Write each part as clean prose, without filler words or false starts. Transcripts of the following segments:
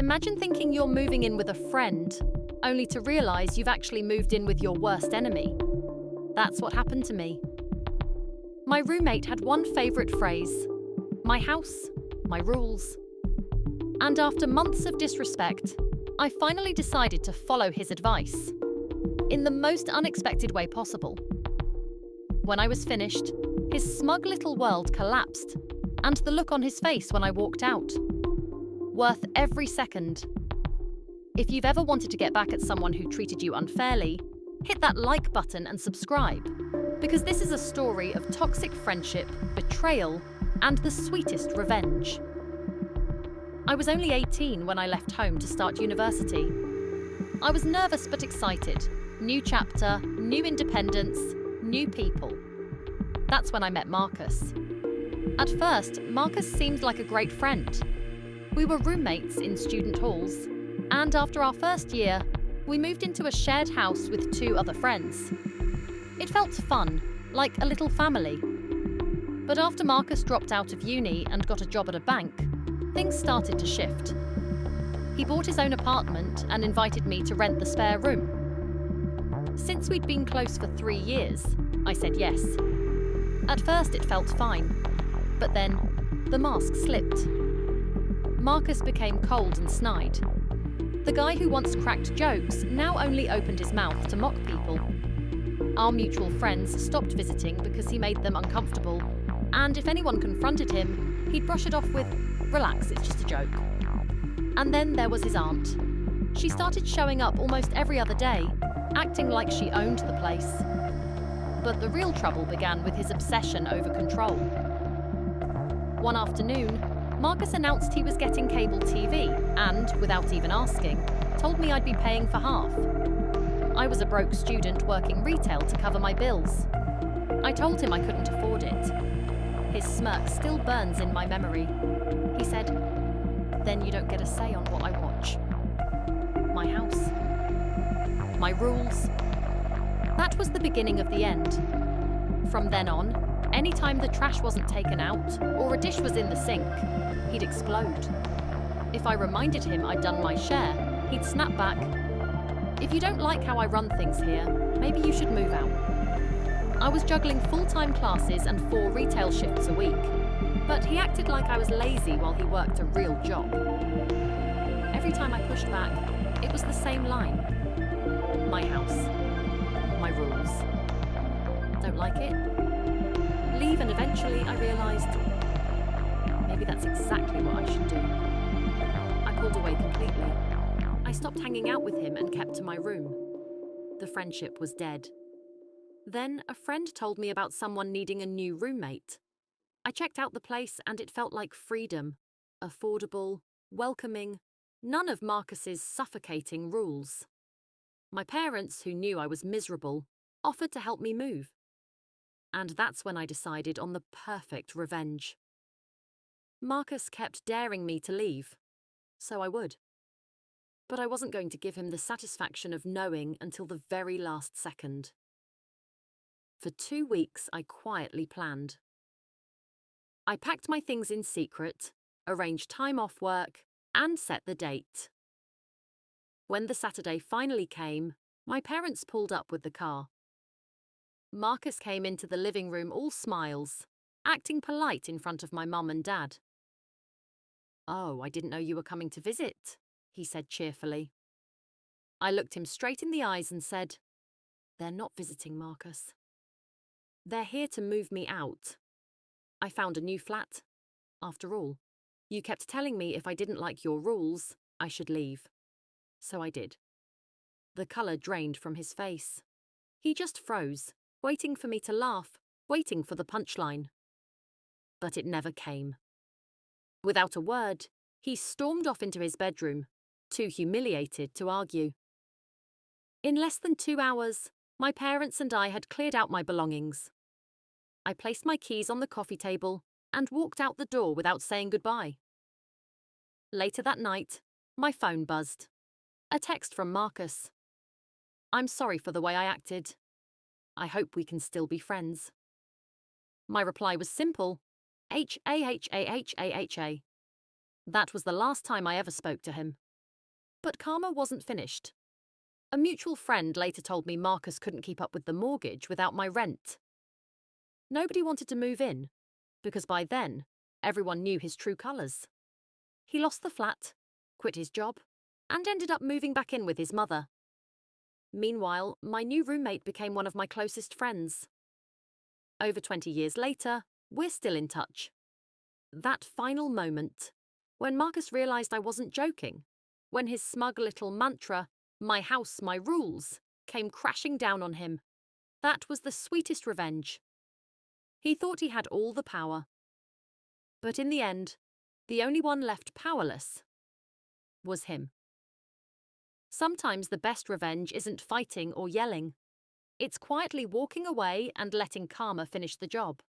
Imagine thinking you're moving in with a friend, only to realize you've actually moved in with your worst enemy. That's what happened to me. My roommate had one favorite phrase: my house, my rules. And after months of disrespect, I finally decided to follow his advice, in the most unexpected way possible. When I was finished, his smug little world collapsed, and the look on his face when I walked out. Worth every second. If you've ever wanted to get back at someone who treated you unfairly, hit that like button and subscribe, because this is a story of toxic friendship, betrayal, and the sweetest revenge. I was only 18 when I left home to start university. I was nervous but excited. New chapter, new independence, new people. That's when I met Marcus. At first, Marcus seemed like a great friend. We were roommates in student halls, and after our first year, we moved into a shared house with 2 other friends. It felt fun, like a little family. But after Marcus dropped out of uni and got a job at a bank, things started to shift. He bought his own apartment and invited me to rent the spare room. Since we'd been close for 3 years, I said yes. At first it felt fine, but then the mask slipped. Marcus became cold and snide. The guy who once cracked jokes now only opened his mouth to mock people. Our mutual friends stopped visiting because he made them uncomfortable, and if anyone confronted him, he'd brush it off with, "Relax, it's just a joke." And then there was his aunt. She started showing up almost every other day, acting like she owned the place. But the real trouble began with his obsession over control. One afternoon, Marcus announced he was getting cable TV and, without even asking, told me I'd be paying for half. I was a broke student working retail to cover my bills. I told him I couldn't afford it. His smirk still burns in my memory. He said, "Then you don't get a say on what I watch. My house. My rules." That was the beginning of the end. From then on, anytime the trash wasn't taken out or a dish was in the sink, he'd explode. If I reminded him I'd done my share, he'd snap back, "If you don't like how I run things here, maybe you should move out." I was juggling full-time classes and 4 retail shifts a week, but he acted like I was lazy while he worked a real job. Every time I pushed back, it was the same line. My house. My rules. Don't like it? Leave, and eventually I realized maybe that's exactly what I should do. I pulled away completely. I stopped hanging out with him and kept to my room. The friendship was dead. Then a friend told me about someone needing a new roommate. I checked out the place and it felt like freedom. Affordable, welcoming, none of Marcus's suffocating rules. My parents, who knew I was miserable, offered to help me move. And that's when I decided on the perfect revenge. Marcus kept daring me to leave, so I would. But I wasn't going to give him the satisfaction of knowing until the very last second. For 2 weeks, I quietly planned. I packed my things in secret, arranged time off work, and set the date. When the Saturday finally came, my parents pulled up with the car. Marcus came into the living room all smiles, acting polite in front of my mum and dad. "Oh, I didn't know you were coming to visit," he said cheerfully. I looked him straight in the eyes and said, "They're not visiting, Marcus. They're here to move me out. I found a new flat. After all, you kept telling me if I didn't like your rules, I should leave. So I did." The colour drained from his face. He just froze, waiting for me to laugh, waiting for the punchline. But it never came. Without a word, he stormed off into his bedroom, too humiliated to argue. In less than 2 hours, my parents and I had cleared out my belongings. I placed my keys on the coffee table and walked out the door without saying goodbye. Later that night, my phone buzzed. A text from Marcus. "I'm sorry for the way I acted. I hope we can still be friends." My reply was simple: H-A-H-A-H-A-H-A. That was the last time I ever spoke to him. But karma wasn't finished. A mutual friend later told me Marcus couldn't keep up with the mortgage without my rent. Nobody wanted to move in, because by then, everyone knew his true colours. He lost the flat, quit his job, and ended up moving back in with his mother. Meanwhile, my new roommate became one of my closest friends. Over 20 years later, we're still in touch. That final moment, when Marcus realised I wasn't joking, when his smug little mantra, "My house, my rules," came crashing down on him, that was the sweetest revenge. He thought he had all the power. But in the end, the only one left powerless was him. Sometimes the best revenge isn't fighting or yelling. It's quietly walking away and letting karma finish the job.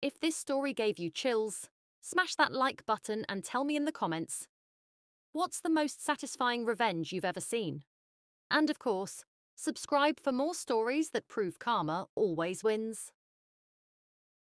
If this story gave you chills, smash that like button and tell me in the comments, what's the most satisfying revenge you've ever seen? And of course, subscribe for more stories that prove karma always wins.